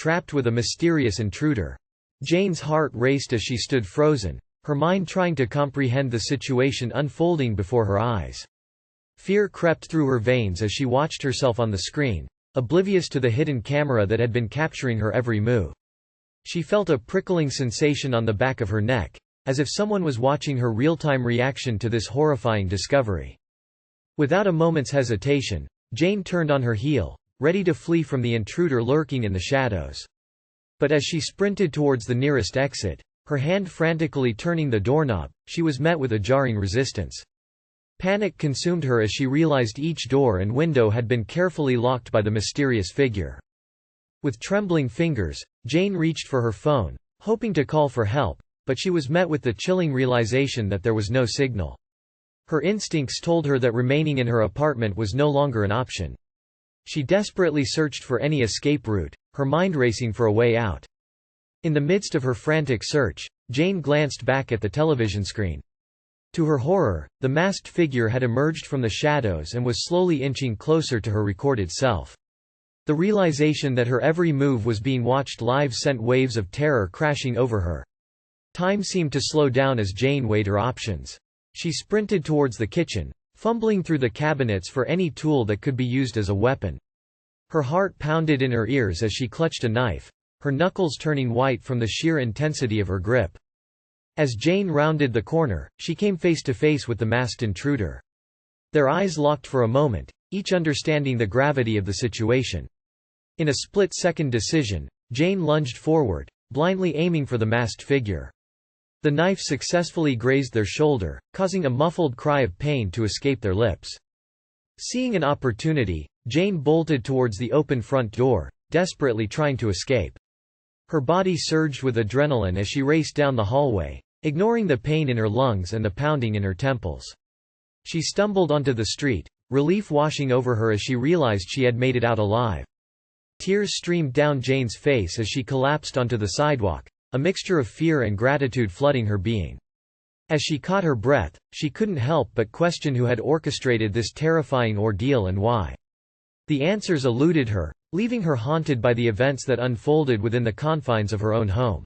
trapped with a mysterious intruder. Jane's heart raced as she stood frozen, her mind trying to comprehend the situation unfolding before her eyes. Fear crept through her veins as she watched herself on the screen, oblivious to the hidden camera that had been capturing her every move. She felt a prickling sensation on the back of her neck, as if someone was watching her real-time reaction to this horrifying discovery. Without a moment's hesitation, Jane turned on her heel, ready to flee from the intruder lurking in the shadows. But as she sprinted towards the nearest exit, her hand frantically turning the doorknob, she was met with a jarring resistance. Panic consumed her as she realized each door and window had been carefully locked by the mysterious figure. With trembling fingers, Jane reached for her phone, hoping to call for help, but she was met with the chilling realization that there was no signal. Her instincts told her that remaining in her apartment was no longer an option. She desperately searched for any escape route, her mind racing for a way out. In the midst of her frantic search, Jane glanced back at the television screen. To her horror, the masked figure had emerged from the shadows and was slowly inching closer to her recorded self. The realization that her every move was being watched live sent waves of terror crashing over her. Time seemed to slow down as Jane weighed her options. She sprinted towards the kitchen, fumbling through the cabinets for any tool that could be used as a weapon. Her heart pounded in her ears as she clutched a knife, her knuckles turning white from the sheer intensity of her grip. As Jane rounded the corner, she came face to face with the masked intruder. Their eyes locked for a moment, each understanding the gravity of the situation. In a split-second decision, Jane lunged forward, blindly aiming for the masked figure. The knife successfully grazed their shoulder, causing a muffled cry of pain to escape their lips. Seeing an opportunity, Jane bolted towards the open front door, desperately trying to escape. Her body surged with adrenaline as she raced down the hallway, ignoring the pain in her lungs and the pounding in her temples. She stumbled onto the street, relief washing over her as she realized she had made it out alive. Tears streamed down Jane's face as she collapsed onto the sidewalk, a mixture of fear and gratitude flooding her being. As she caught her breath, she couldn't help but question who had orchestrated this terrifying ordeal and why. The answers eluded her, leaving her haunted by the events that unfolded within the confines of her own home.